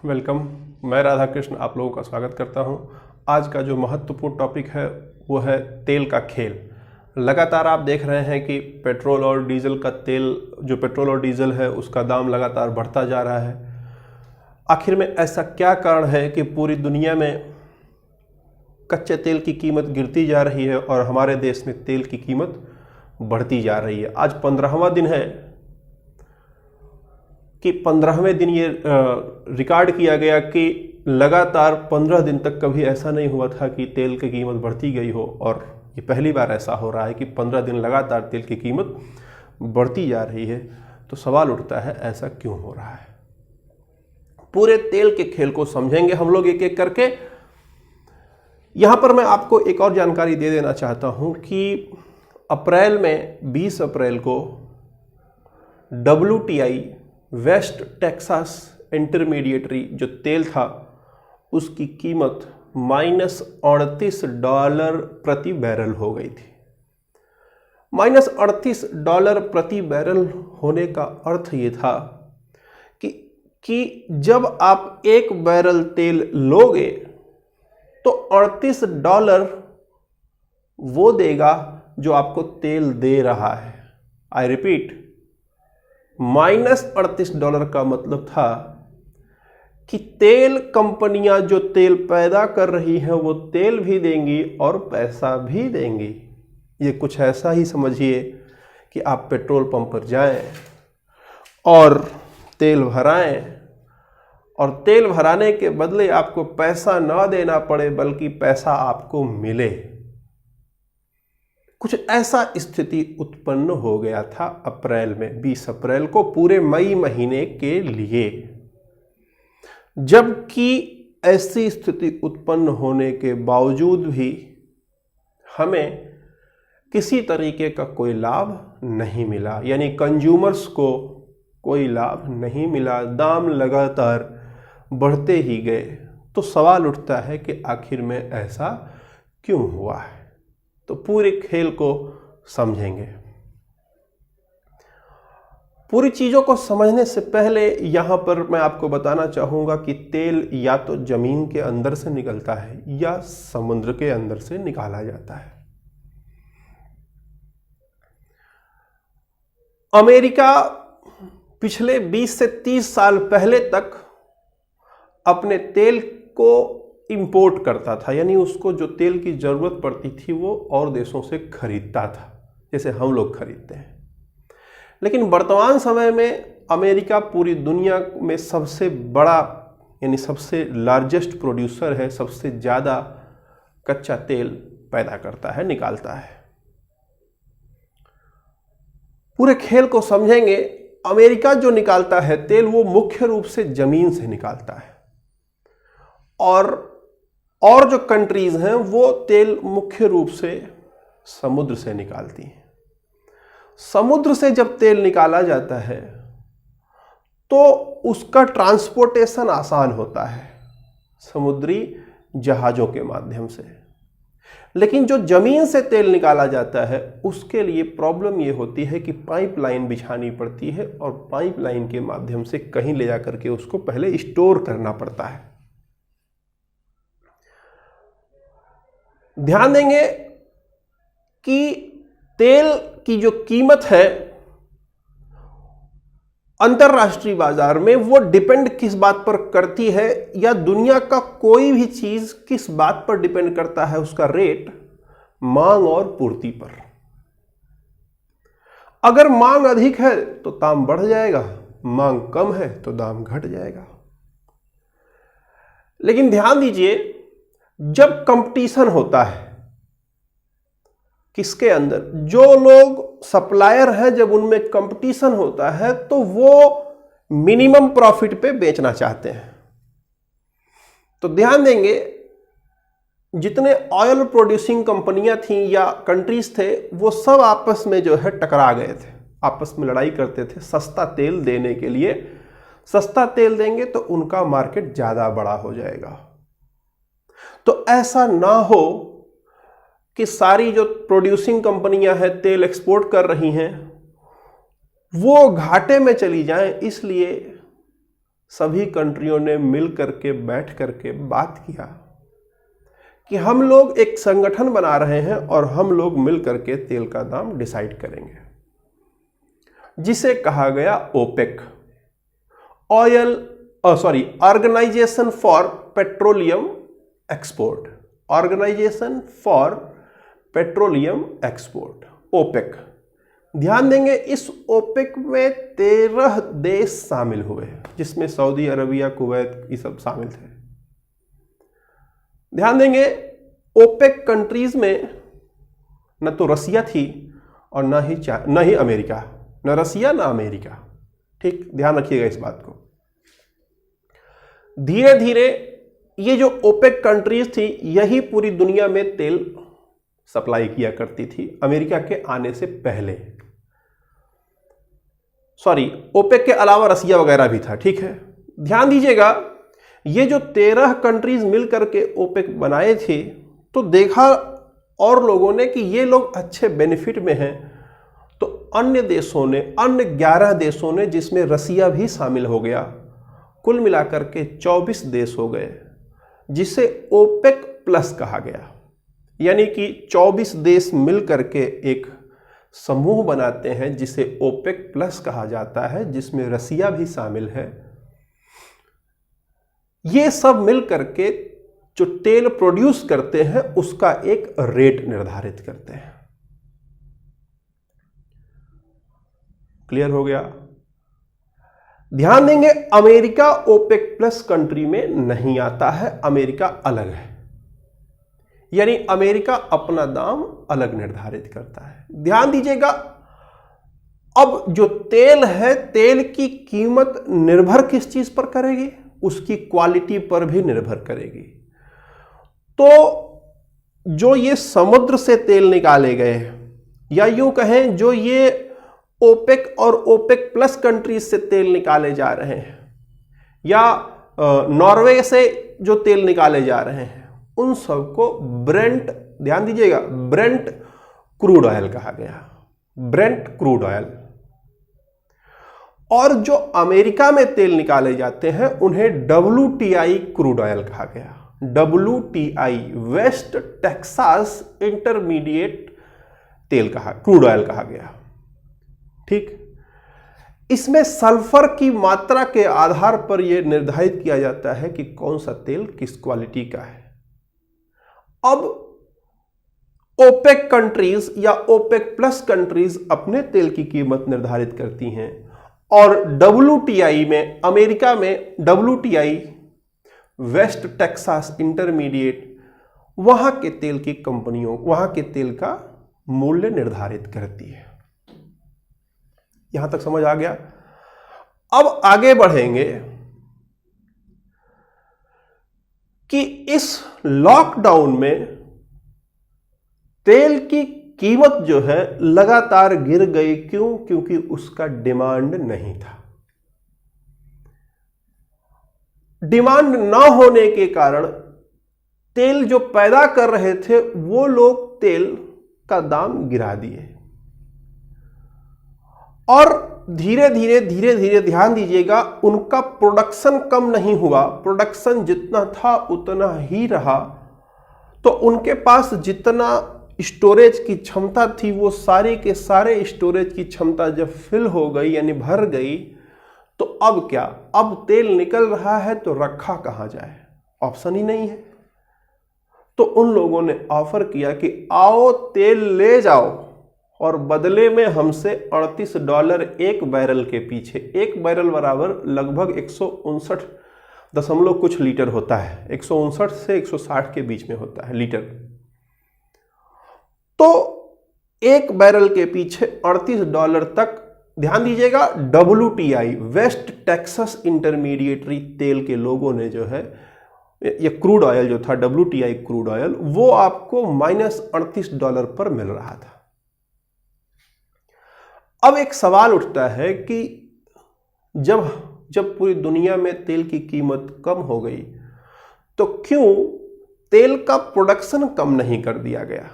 Welcome. मैं राधा कृष्ण आप लोगों का स्वागत करता हूं। आज का जो महत्वपूर्ण टॉपिक है वो है तेल का खेल। लगातार आप देख रहे हैं कि पेट्रोल और डीजल का तेल, जो पेट्रोल और डीजल है उसका दाम लगातार बढ़ता जा रहा है। आखिर में ऐसा क्या कारण है कि पूरी दुनिया में कच्चे तेल की कीमत गिरती जा रही है और हमारे देश में तेल की कीमत बढ़ती जा रही है। आज 15वां दिन है कि 15वें दिन ये रिकॉर्ड किया गया कि लगातार 15 दिन तक कभी ऐसा नहीं हुआ था कि तेल की कीमत बढ़ती गई हो, और ये पहली बार ऐसा हो रहा है कि 15 दिन लगातार तेल की कीमत बढ़ती जा रही है। तो सवाल उठता है ऐसा क्यों हो रहा है। पूरे तेल के खेल को समझेंगे हम लोग एक एक करके। यहां पर मैं आपको एक और जानकारी दे देना चाहता हूं कि अप्रैल में 20 अप्रैल को WTI वेस्ट टेक्सास इंटरमीडिएटरी जो तेल था उसकी कीमत -$38 प्रति बैरल हो गई थी। -$38 प्रति बैरल होने का अर्थ ये था कि जब आप एक बैरल तेल लोगे तो $38 वो देगा जो आपको तेल दे रहा है। आई रिपीट, -$38 का मतलब था कि तेल कंपनियां जो तेल पैदा कर रही हैं वो तेल भी देंगी और पैसा भी देंगी। ये कुछ ऐसा ही समझिए कि आप पेट्रोल पंप पर जाएं और तेल भराएं और तेल भराने के बदले आपको पैसा ना देना पड़े बल्कि पैसा आपको मिले। कुछ ऐसा स्थिति उत्पन्न हो गया था अप्रैल में, 20 अप्रैल को, पूरे मई महीने के लिए। जबकि ऐसी स्थिति उत्पन्न होने के बावजूद भी हमें किसी तरीके का कोई लाभ नहीं मिला, यानी कंज्यूमर्स को कोई लाभ नहीं मिला। दाम लगातार बढ़ते ही गए। तो सवाल उठता है कि आखिर में ऐसा क्यों हुआ है। तो पूरे खेल को समझेंगे। पूरी चीजों को समझने से पहले यहां पर मैं आपको बताना चाहूंगा कि तेल या तो जमीन के अंदर से निकलता है या समुद्र के अंदर से निकाला जाता है। अमेरिका पिछले 20 से 30 साल पहले तक अपने तेल को इंपोर्ट करता था, यानी उसको जो तेल की जरूरत पड़ती थी वो और देशों से खरीदता था, जैसे हम लोग खरीदते हैं। लेकिन वर्तमान समय में अमेरिका पूरी दुनिया में सबसे बड़ा, यानी सबसे लार्जेस्ट प्रोड्यूसर है, सबसे ज्यादा कच्चा तेल पैदा करता है, निकालता है। पूरे खेल को समझेंगे। अमेरिका जो निकालता है तेल वो मुख्य रूप से जमीन से निकालता है, और जो कंट्रीज हैं वो तेल मुख्य रूप से समुद्र से निकालती हैं। समुद्र से जब तेल निकाला जाता है तो उसका ट्रांसपोर्टेशन आसान होता है समुद्री जहाजों के माध्यम से। लेकिन जो जमीन से तेल निकाला जाता है उसके लिए प्रॉब्लम ये होती है कि पाइपलाइन बिछानी पड़ती है और पाइपलाइन के माध्यम से कहीं ले जाकर के उसको पहले स्टोर करना पड़ता है। ध्यान देंगे कि तेल की जो कीमत है अंतरराष्ट्रीय बाजार में वो डिपेंड किस बात पर करती है, या दुनिया का कोई भी चीज किस बात पर डिपेंड करता है, उसका रेट मांग और पूर्ति पर। अगर मांग अधिक है तो दाम बढ़ जाएगा, मांग कम है तो दाम घट जाएगा। लेकिन ध्यान दीजिए, जब कंपटीशन होता है किसके अंदर, जो लोग सप्लायर हैं, जब उनमें कंपटीशन होता है तो वो मिनिमम प्रॉफिट पे बेचना चाहते हैं। तो ध्यान देंगे, जितने ऑयल प्रोड्यूसिंग कंपनियां थीं या कंट्रीज थे वो सब आपस में जो है टकरा गए थे, आपस में लड़ाई करते थे सस्ता तेल देने के लिए। सस्ता तेल देंगे तो उनका मार्केट ज्यादा बड़ा हो जाएगा। तो ऐसा ना हो कि सारी जो प्रोड्यूसिंग कंपनियां हैं, तेल एक्सपोर्ट कर रही हैं, वो घाटे में चली जाएं, इसलिए सभी कंट्रियों ने मिल करके बैठ करके बात किया कि हम लोग एक संगठन बना रहे हैं और हम लोग मिल करके तेल का दाम डिसाइड करेंगे, जिसे कहा गया OPEC, organization for petroleum export, organization for petroleum export, OPEC. ध्यान देंगे इस ओपेक में 13 देश शामिल हुए, जिसमें सऊदी अरबिया, कुवैत ये सब शामिल थे। ध्यान देंगे ओपेक कंट्रीज में न तो रसिया थी और न ही अमेरिका, न रसिया न अमेरिका। ठीक, ध्यान रखिएगा इस बात को। धीरे धीरे ये जो ओपेक कंट्रीज थी यही पूरी दुनिया में तेल सप्लाई किया करती थी अमेरिका के आने से पहले। ओपेक के अलावा रसिया वगैरह भी था। ठीक है, ध्यान दीजिएगा ये जो 13 कंट्रीज मिलकर के ओपेक बनाए थे, तो देखा और लोगों ने कि ये लोग अच्छे बेनिफिट में हैं, तो अन्य देशों ने, अन्य 11 देशों ने, जिसमें रसिया भी शामिल हो गया, कुल मिलाकर के 24 देश हो गए, जिसे ओपेक प्लस कहा गया। यानी कि 24 देश मिलकर के एक समूह बनाते हैं जिसे ओपेक प्लस कहा जाता है, जिसमें रसिया भी शामिल है। ये सब मिलकर के जो तेल प्रोड्यूस करते हैं उसका एक रेट निर्धारित करते हैं। क्लियर हो गया? ध्यान देंगे अमेरिका ओपेक प्लस कंट्री में नहीं आता है, अमेरिका अलग है, यानी अमेरिका अपना दाम अलग निर्धारित करता है। ध्यान दीजिएगा, अब जो तेल है, तेल की कीमत निर्भर किस चीज पर करेगी? उसकी क्वालिटी पर भी निर्भर करेगी। तो जो ये समुद्र से तेल निकाले गए, या यूं कहें जो ये ओपेक और ओपेक प्लस कंट्रीज से तेल निकाले जा रहे हैं, या नॉर्वे से जो तेल निकाले जा रहे हैं, उन सबको ब्रेंट, ध्यान दीजिएगा, ब्रेंट क्रूड ऑयल कहा गया, ब्रेंट क्रूड ऑयल। और जो अमेरिका में तेल निकाले जाते हैं उन्हें WTI क्रूड ऑयल कहा गया, WTI वेस्ट टेक्सास इंटरमीडिएट तेल कहा, क्रूड ऑयल कहा गया। ठीक, इसमें सल्फर की मात्रा के आधार पर यह निर्धारित किया जाता है कि कौन सा तेल किस क्वालिटी का है। अब ओपेक कंट्रीज या ओपेक प्लस कंट्रीज अपने तेल की कीमत निर्धारित करती हैं, और WTI में, अमेरिका में WTI वेस्ट टेक्सास इंटरमीडिएट, वहां के तेल की कंपनियों, वहां के तेल का मूल्य निर्धारित करती है। यहां तक समझ आ गया? अब आगे बढ़ेंगे कि इस लॉकडाउन में तेल की कीमत जो है लगातार गिर गई। क्यों? क्योंकि उसका डिमांड नहीं था। डिमांड ना होने के कारण तेल जो पैदा कर रहे थे वो लोग तेल का दाम गिरा दिए, और धीरे धीरे ध्यान दीजिएगा, उनका प्रोडक्शन कम नहीं हुआ, प्रोडक्शन जितना था उतना ही रहा। तो उनके पास जितना स्टोरेज की क्षमता थी, वो सारे के सारे स्टोरेज की क्षमता जब फिल हो गई, यानी भर गई, तो अब क्या? अब तेल निकल रहा है तो रखा कहां जाए? ऑप्शन ही नहीं है। तो उन लोगों ने ऑफर किया कि आओ तेल ले जाओ, और बदले में हमसे $38 एक बैरल के पीछे, एक बैरल बराबर लगभग 159 दशमलव कुछ लीटर होता है, 159 से 160 के बीच में होता है लीटर। तो एक बैरल के पीछे $38 तक, ध्यान दीजिएगा, WTI वेस्ट टेक्सास इंटरमीडिएटरी तेल के लोगों ने जो है, ये क्रूड ऑयल जो था WTI क्रूड ऑयल, वो आपको -$38 पर मिल रहा था। अब एक सवाल उठता है कि जब पूरी दुनिया में तेल की कीमत कम हो गई, तो क्यों तेल का प्रोडक्शन कम नहीं कर दिया गया?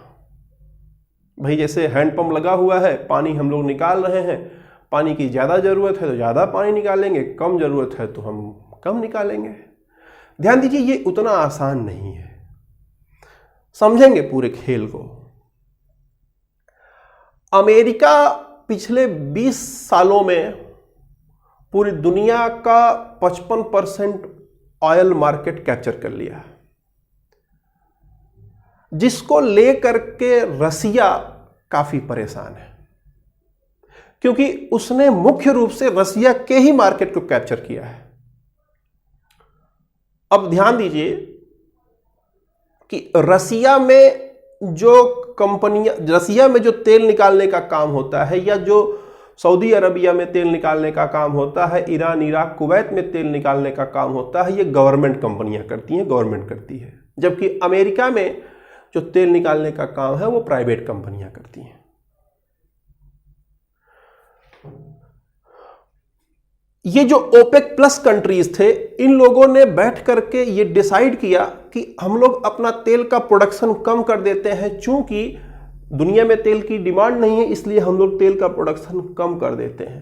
भाई जैसे हैंडपंप लगा हुआ है, पानी हम लोग निकाल रहे हैं, पानी की ज़्यादा ज़रूरत है तो ज़्यादा पानी निकालेंगे, कम ज़रूरत है तो हम कम निकालेंगे। ध्यान दीजिए, ये उतना आसान नहीं है। समझेंगे पूरे खेल को। अमेरिका पिछले 20 सालों में पूरी दुनिया का 55% ऑयल मार्केट कैप्चर कर लिया है, जिसको लेकर के रसिया काफी परेशान है, क्योंकि उसने मुख्य रूप से रसिया के ही मार्केट को कैप्चर किया है। अब ध्यान दीजिए कि रसिया में जो तेल निकालने का काम होता है, या जो सऊदी अरबिया में तेल निकालने का काम होता है, ईरान, इराक, कुवैत में तेल निकालने का काम होता है, ये गवर्नमेंट कंपनियां करती हैं, गवर्नमेंट करती है। जबकि अमेरिका में जो तेल निकालने का काम है वो प्राइवेट कंपनियां करती हैं। ये जो ओपेक प्लस कंट्रीज थे, इन लोगों ने बैठ करके ये डिसाइड किया कि हम लोग अपना तेल का प्रोडक्शन कम कर देते हैं, चूंकि दुनिया में तेल की डिमांड नहीं है, इसलिए हम लोग तेल का प्रोडक्शन कम कर देते हैं।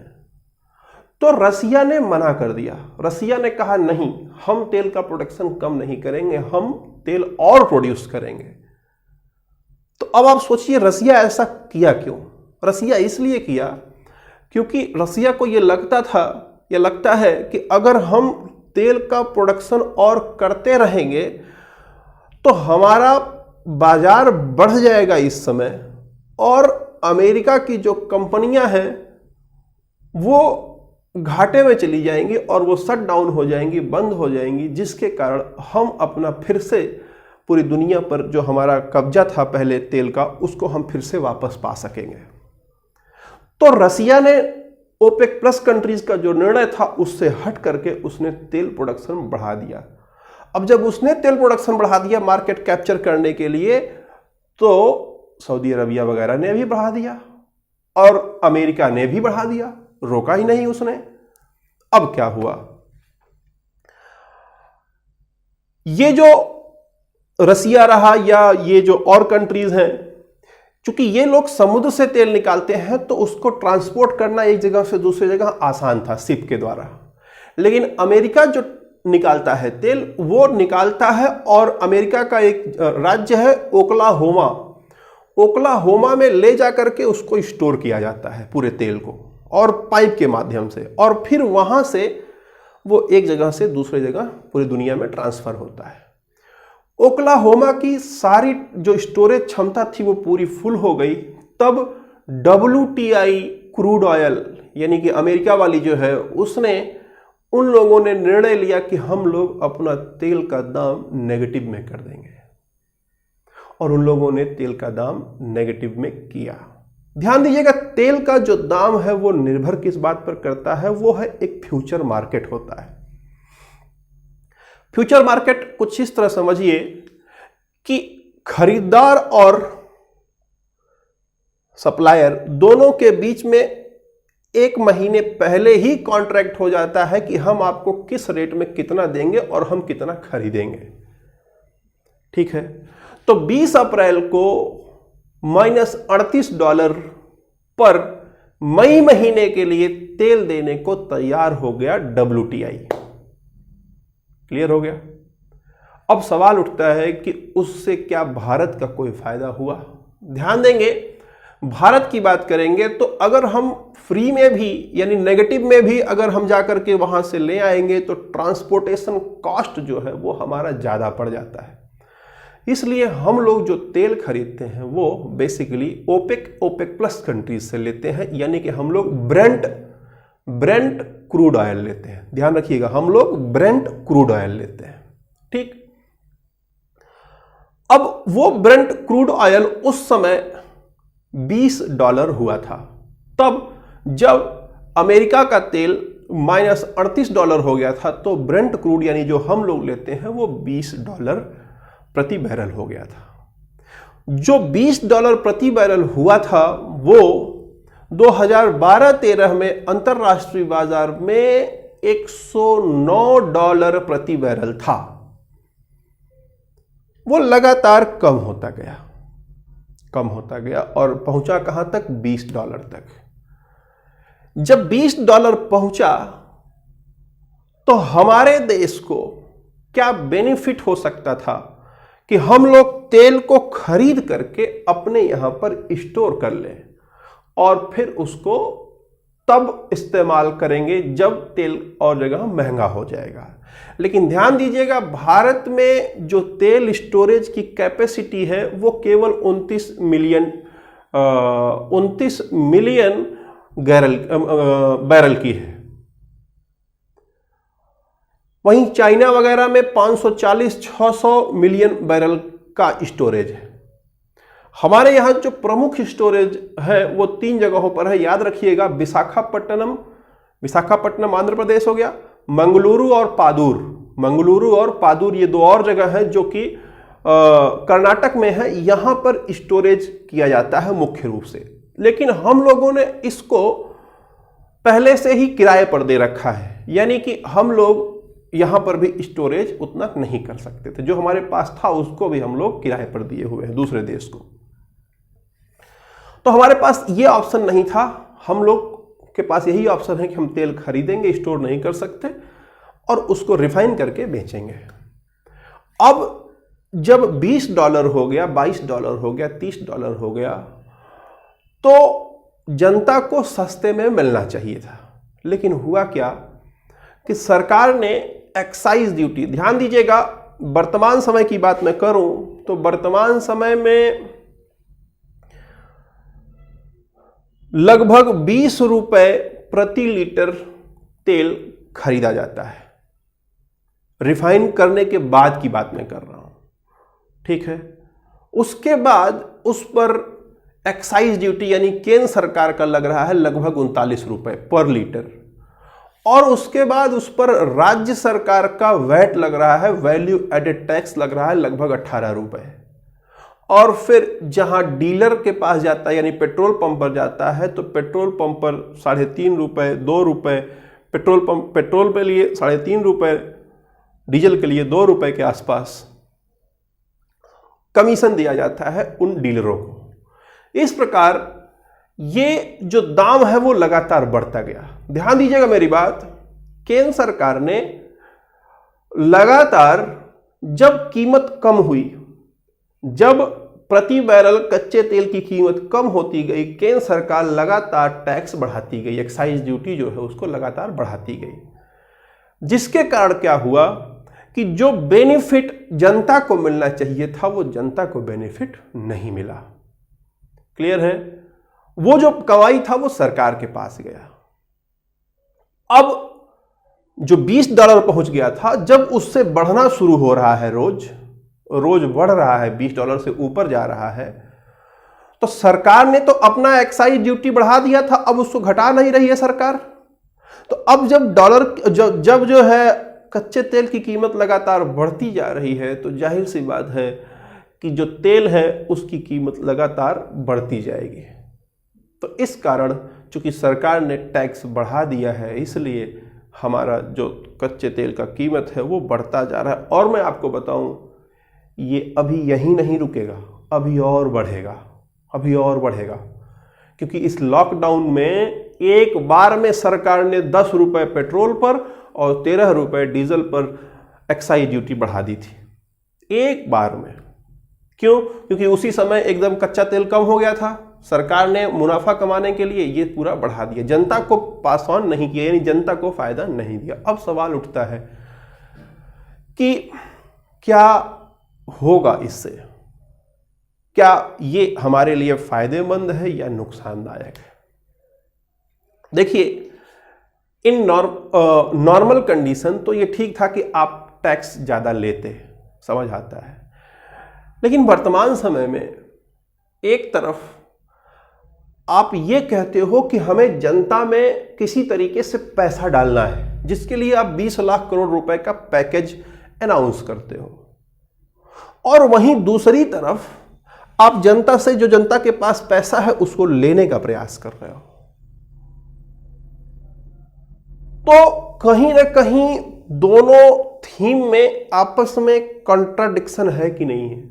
तो रसिया ने मना कर दिया। रसिया ने कहा नहीं, हम तेल का प्रोडक्शन कम नहीं करेंगे, हम तेल और प्रोड्यूस करेंगे। तो अब आप सोचिए रसिया ऐसा किया क्यों? रसिया इसलिए किया क्योंकि रसिया को यह लगता है कि अगर हम तेल का प्रोडक्शन और करते रहेंगे तो हमारा बाजार बढ़ जाएगा इस समय, और अमेरिका की जो कंपनियां हैं वो घाटे में चली जाएंगी और वो शट डाउन हो जाएंगी, बंद हो जाएंगी, जिसके कारण हम अपना फिर से पूरी दुनिया पर जो हमारा कब्जा था पहले तेल का, उसको हम फिर से वापस पा सकेंगे। तो रसिया ने ओपेक प्लस कंट्रीज का जो निर्णय था उससे हट करके उसने तेल प्रोडक्शन बढ़ा दिया। अब जब उसने तेल प्रोडक्शन बढ़ा दिया मार्केट कैप्चर करने के लिए, तो सऊदी अरबिया वगैरह ने भी बढ़ा दिया और अमेरिका ने भी बढ़ा दिया, रोका ही नहीं उसने। अब क्या हुआ? ये जो रसिया रहा या ये जो और कंट्रीज हैं, चूंकि ये लोग समुद्र से तेल निकालते हैं तो उसको ट्रांसपोर्ट करना एक जगह से दूसरी जगह आसान था शिप के द्वारा। लेकिन अमेरिका जो निकालता है तेल, वो निकालता है, और अमेरिका का एक राज्य है ओक्लाहोमा, ओक्लाहोमा में ले जाकर के उसको स्टोर किया जाता है पूरे तेल को, और पाइप के माध्यम से, और फिर वहां से वो एक जगह से दूसरी जगह पूरी दुनिया में ट्रांसफर होता है। ओक्लाहोमा की सारी जो स्टोरेज क्षमता थी वो पूरी फुल हो गई। तब WTI क्रूड ऑयल यानी कि अमेरिका वाली जो है, उसने उन लोगों ने निर्णय लिया कि हम लोग अपना तेल का दाम नेगेटिव में कर देंगे, और उन लोगों ने तेल का दाम नेगेटिव में किया। ध्यान दीजिएगा, तेल का जो दाम है वो निर्भर किस बात पर करता है? वो है एक फ्यूचर मार्केट होता है। फ्यूचर मार्केट कुछ इस तरह समझिए कि खरीदार और सप्लायर दोनों के बीच में एक महीने पहले ही कॉन्ट्रैक्ट हो जाता है कि हम आपको किस रेट में कितना देंगे और हम कितना खरीदेंगे। ठीक है, तो 20 अप्रैल को -$38 पर मई महीने के लिए तेल देने को तैयार हो गया WTI। क्लियर हो गया? अब सवाल उठता है कि उससे क्या भारत का कोई फायदा हुआ? ध्यान देंगे, भारत की बात करेंगे तो अगर हम फ्री में भी यानी नेगेटिव में भी अगर हम जाकर के वहां से ले आएंगे तो ट्रांसपोर्टेशन कॉस्ट जो है वो हमारा ज्यादा पड़ जाता है। इसलिए हम लोग जो तेल खरीदते हैं वो बेसिकली ओपेक प्लस कंट्रीज से लेते हैं, यानी कि हम लोग ब्रेंट क्रूड ऑयल लेते हैं। ध्यान रखिएगा, हम लोग ब्रेंट क्रूड ऑयल लेते हैं। ठीक, अब वो ब्रेंट क्रूड ऑयल उस समय $20 हुआ था। तब जब अमेरिका का तेल -$38 हो गया था तो ब्रेंट क्रूड यानी जो हम लोग लेते हैं वो $20 प्रति बैरल हो गया था। जो $20 प्रति बैरल हुआ था वो 2012-13 में अंतरराष्ट्रीय बाजार में $109 प्रति बैरल था। वो लगातार कम होता गया और पहुंचा कहां तक? $20 तक। जब $20 पहुंचा तो हमारे देश को क्या बेनिफिट हो सकता था कि हम लोग तेल को खरीद करके अपने यहां पर स्टोर कर लें और फिर उसको तब इस्तेमाल करेंगे जब तेल और जगह महंगा हो जाएगा। लेकिन ध्यान दीजिएगा, भारत में जो तेल स्टोरेज की कैपेसिटी है वो केवल 29 मिलियन बैरल की है। वहीं चाइना वगैरह में 540-600 मिलियन बैरल का स्टोरेज है। हमारे यहां जो प्रमुख स्टोरेज है वो 3 जगहों पर है, याद रखिएगा। विशाखापट्टनम आंध्र प्रदेश हो गया, मंगलुरु और पादुर ये 2 और जगह हैं जो कि कर्नाटक में है। यहां पर स्टोरेज किया जाता है मुख्य रूप से, लेकिन हम लोगों ने इसको पहले से ही किराए पर दे रखा है, यानी कि हम लोग यहां पर भी स्टोरेज उतना नहीं कर सकते थे। जो हमारे पास था उसको भी हम लोग किराए पर दिए हुए हैं दूसरे देश को। तो हमारे पास ये ऑप्शन नहीं था। हम लोग के पास यही ऑप्शन है कि हम तेल खरीदेंगे, स्टोर नहीं कर सकते, और उसको रिफाइन करके बेचेंगे। अब जब $20 हो गया, $22 हो गया, $30 हो गया, तो जनता को सस्ते में मिलना चाहिए था। लेकिन हुआ क्या कि सरकार ने एक्साइज ड्यूटी, ध्यान दीजिएगा, वर्तमान समय की बात मैं करूं तो वर्तमान समय में लगभग 20 रुपए प्रति लीटर तेल खरीदा जाता है। रिफाइन करने के बाद की बात मैं कर रहा हूं, ठीक है। उसके बाद उस पर एक्साइज ड्यूटी यानी केंद्र सरकार का लग रहा है लगभग 39 रुपए पर लीटर, और उसके बाद उस पर राज्य सरकार का वैट लग रहा है, वैल्यू एडेड टैक्स लग रहा है लगभग 18 रुपए। और फिर जहां डीलर के पास जाता है यानी पेट्रोल पंप पर जाता है तो पेट्रोल पंप पर 3.5 रुपए, 2 रुपए पेट्रोल के लिए 3.5 रुपए, डीजल के लिए 2 रुपए के आसपास कमीशन दिया जाता है उन डीलरों को। इस प्रकार ये जो दाम है वो लगातार बढ़ता गया। ध्यान दीजिएगा मेरी बात, केंद्र सरकार ने लगातार, जब कीमत कम हुई, जब प्रति बैरल कच्चे तेल की कीमत कम होती गई, केंद्र सरकार लगातार टैक्स बढ़ाती गई, एक्साइज ड्यूटी जो है उसको लगातार बढ़ाती गई, जिसके कारण क्या हुआ कि जो बेनिफिट जनता को मिलना चाहिए था वो जनता को बेनिफिट नहीं मिला। क्लियर है? वो जो कमाई था वो सरकार के पास गया। अब जो $20 पहुंच गया था, जब उससे बढ़ना शुरू हो रहा है, रोज बढ़ रहा है, $20 से ऊपर जा रहा है, तो सरकार ने तो अपना एक्साइज ड्यूटी बढ़ा दिया था, अब उसको घटा नहीं रही है सरकार। तो अब जब जो है कच्चे तेल की कीमत लगातार बढ़ती जा रही है, तो जाहिर सी बात है कि जो तेल है उसकी कीमत लगातार बढ़ती जाएगी। तो इस कारण चूंकि सरकार ने टैक्स बढ़ा दिया है, इसलिए हमारा जो कच्चे तेल का कीमत है वो बढ़ता जा रहा है। और मैं आपको बताऊं, ये अभी यहीं नहीं रुकेगा, अभी और बढ़ेगा, क्योंकि इस लॉकडाउन में एक बार में सरकार ने 10 रुपए पेट्रोल पर और 13 रुपए डीजल पर एक्साइज ड्यूटी बढ़ा दी थी, एक बार में। क्यों? क्योंकि उसी समय एकदम कच्चा तेल कम हो गया था, सरकार ने मुनाफा कमाने के लिए ये पूरा बढ़ा दिया, जनता को पास ऑन नहीं किया, यानी जनता को फायदा नहीं दिया। अब सवाल उठता है कि क्या होगा इससे, क्या ये हमारे लिए फायदेमंद है या नुकसानदायक है? देखिए, इन नॉर्मल कंडीशन तो ये ठीक था कि आप टैक्स ज्यादा लेते, समझ आता है। लेकिन वर्तमान समय में एक तरफ आप ये कहते हो कि हमें जनता में किसी तरीके से पैसा डालना है, जिसके लिए आप 20 लाख करोड़ रुपए का पैकेज अनाउंस करते हो, और वहीं दूसरी तरफ आप जनता से, जो जनता के पास पैसा है, उसको लेने का प्रयास कर रहे हो। तो कहीं ना कहीं दोनों थीम में आपस में कॉन्ट्राडिक्शन है कि नहीं है?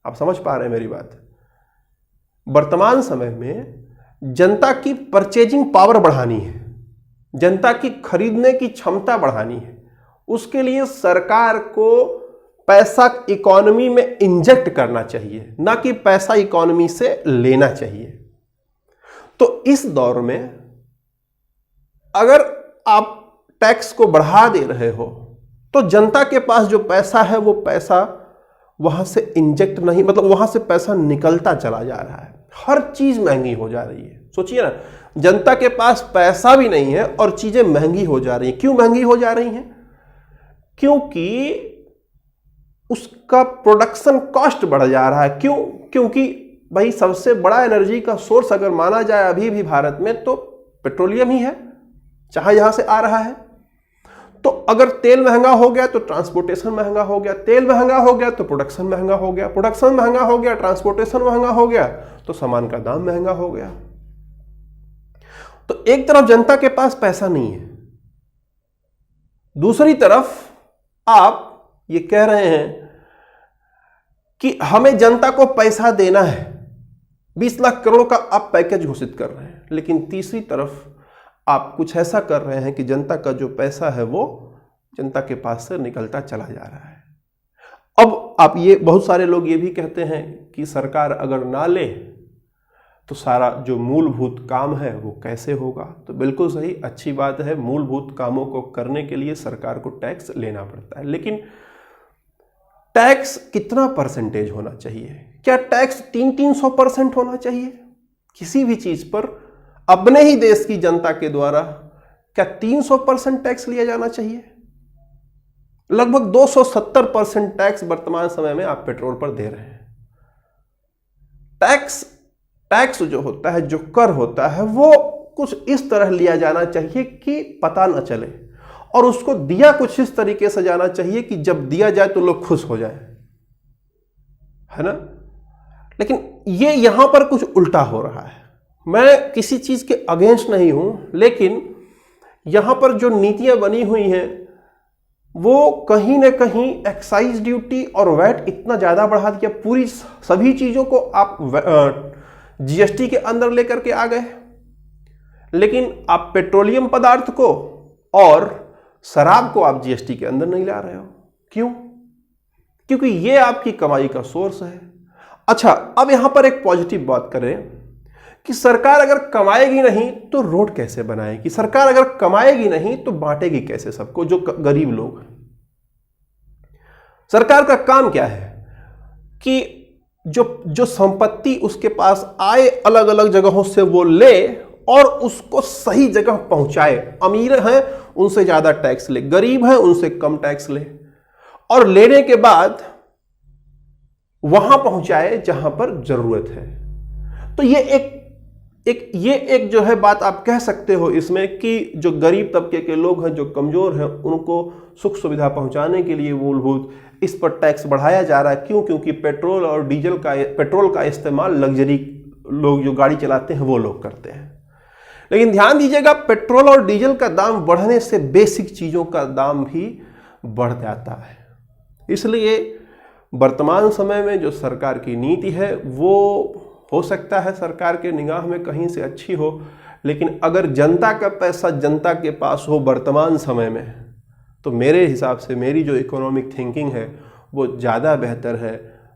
आप समझ पा रहे हैं मेरी बात? वर्तमान समय में जनता की परचेजिंग पावर बढ़ानी है, जनता की खरीदने की क्षमता बढ़ानी है, उसके लिए सरकार को पैसा इकोनॉमी में इंजेक्ट करना चाहिए, ना कि पैसा इकोनॉमी से लेना चाहिए। तो इस दौर में अगर आप टैक्स को बढ़ा दे रहे हो तो जनता के पास जो पैसा है वो पैसा वहां से इंजेक्ट नहीं, मतलब वहां से पैसा निकलता चला जा रहा है। हर चीज महंगी हो जा रही है। सोचिए ना, जनता के पास पैसा भी नहीं है और चीजें महंगी हो जा रही हैं। क्यों महंगी हो जा रही हैं? क्योंकि उसका प्रोडक्शन कॉस्ट बढ़ जा रहा है। क्यों? क्योंकि भाई सबसे बड़ा एनर्जी का सोर्स अगर माना जाए अभी भी भारत में तो पेट्रोलियम ही है, चाहे यहां से आ रहा है। तो अगर तेल महंगा हो गया तो ट्रांसपोर्टेशन महंगा हो गया, तेल महंगा हो गया तो प्रोडक्शन महंगा हो गया, प्रोडक्शन महंगा हो गया, ट्रांसपोर्टेशन महंगा हो गया तो सामान का दाम महंगा हो गया। तो एक तरफ जनता के पास पैसा नहीं है, दूसरी तरफ आप ये कह रहे हैं कि हमें जनता को पैसा देना है, 20 लाख करोड़ का आप पैकेज घोषित कर रहे हैं, लेकिन तीसरी तरफ आप कुछ ऐसा कर रहे हैं कि जनता का जो पैसा है वो जनता के पास से निकलता चला जा रहा है। अब आप ये बहुत सारे लोग ये भी कहते हैं कि सरकार अगर ना ले तो सारा जो मूलभूत काम है वो कैसे होगा। तो बिल्कुल सही, अच्छी बात है, मूलभूत कामों को करने के लिए सरकार को टैक्स लेना पड़ता है, लेकिन टैक्स कितना परसेंटेज होना चाहिए? क्या टैक्स 300% होना चाहिए किसी भी चीज पर? अपने ही देश की जनता के द्वारा क्या 300% टैक्स लिया जाना चाहिए? लगभग 270% टैक्स वर्तमान समय में आप पेट्रोल पर दे रहे हैं। टैक्स जो होता है, जो कर होता है, वो कुछ इस तरह लिया जाना चाहिए कि पता न चले, और उसको दिया कुछ इस तरीके से जाना चाहिए कि जब दिया जाए तो लोग खुश हो जाएं, है ना? लेकिन ये यहां पर कुछ उल्टा हो रहा है। मैं किसी चीज के अगेंस्ट नहीं हूं, लेकिन यहां पर जो नीतियां बनी हुई हैं वो कहीं ना कहीं एक्साइज ड्यूटी और वैट इतना ज्यादा बढ़ा दिया, पूरी सभी चीजों को आप जीएसटी के अंदर लेकर के आ गए, लेकिन आप पेट्रोलियम पदार्थ को और शराब को आप जीएसटी के अंदर नहीं ला रहे हो। क्यों? क्योंकि ये आपकी कमाई का सोर्स है। अच्छा, अब यहां पर एक पॉजिटिव बात करें कि सरकार अगर कमाएगी नहीं तो रोड कैसे बनाएगी? सरकार अगर कमाएगी नहीं तो बांटेगी कैसे सबको, जो गरीब लोग हैं? सरकार का काम क्या है कि जो संपत्ति उसके पास आए अलग अलग जगहों से वो ले और उसको सही जगह पहुंचाए। अमीर हैं उनसे ज्यादा टैक्स ले, गरीब हैं उनसे कम टैक्स ले, और लेने के बाद वहां पहुंचाए जहां पर जरूरत है। तो ये एक जो है बात आप कह सकते हो इसमें कि जो गरीब तबके के लोग हैं, जो कमजोर हैं, उनको सुख सुविधा पहुंचाने के लिए मूलभूत इस पर टैक्स बढ़ाया जा रहा है। क्यों? क्योंकि पेट्रोल का इस्तेमाल लग्जरी लोग जो गाड़ी चलाते हैं वो लोग करते हैं। लेकिन ध्यान दीजिएगा, पेट्रोल और डीजल का दाम बढ़ने से बेसिक चीजों का दाम भी बढ़ जाता है। इसलिए वर्तमान समय में जो सरकार की नीति है वो हो सकता है सरकार के निगाह में कहीं से अच्छी हो, लेकिन अगर जनता का पैसा जनता के पास हो वर्तमान समय में, तो मेरे हिसाब से मेरी जो इकोनॉमिक थिंकिंग है वो ज़्यादा बेहतर है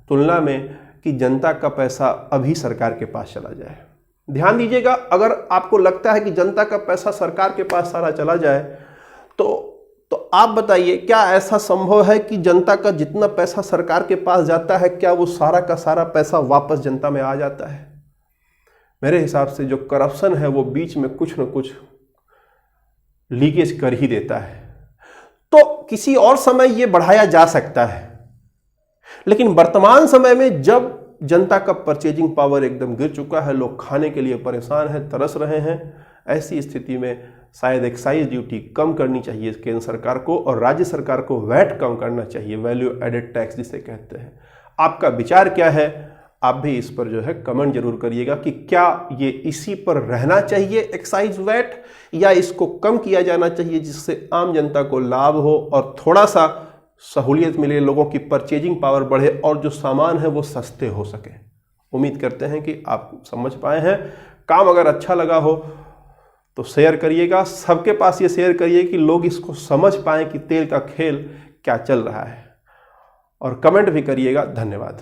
तुलना में कि जनता का पैसा अभी सरकार के पास चला जाए। ध्यान दीजिएगा, अगर आपको लगता है कि जनता का पैसा सरकार के पास सारा चला जाए तो आप बताइए, क्या ऐसा संभव है कि जनता का जितना पैसा सरकार के पास जाता है क्या वो सारा का सारा पैसा वापस जनता में आ जाता है? मेरे हिसाब से जो करप्शन है वो बीच में कुछ न कुछ लीकेज कर ही देता है। तो किसी और समय ये बढ़ाया जा सकता है, लेकिन वर्तमान समय में जब जनता का परचेजिंग पावर एकदम गिर चुका है, लोग खाने के लिए परेशान हैं, तरस रहे हैं, ऐसी स्थिति में शायद एक्साइज ड्यूटी कम करनी चाहिए केंद्र सरकार को, और राज्य सरकार को वैट कम करना चाहिए, वैल्यू एडेड टैक्स जिसे कहते हैं। आपका विचार क्या है? आप भी इस पर जो है कमेंट जरूर करिएगा कि क्या ये इसी पर रहना चाहिए एक्साइज वैट, या इसको कम किया जाना चाहिए जिससे आम जनता को लाभ हो और थोड़ा सा सहूलियत मिले, लोगों की परचेजिंग पावर बढ़े और जो सामान है वो सस्ते हो सके। उम्मीद करते हैं कि आप समझ पाए हैं। काम अगर अच्छा लगा हो तो शेयर करिएगा, सबके पास ये शेयर करिए कि लोग इसको समझ पाएं कि तेल का खेल क्या चल रहा है, और कमेंट भी करिएगा। धन्यवाद।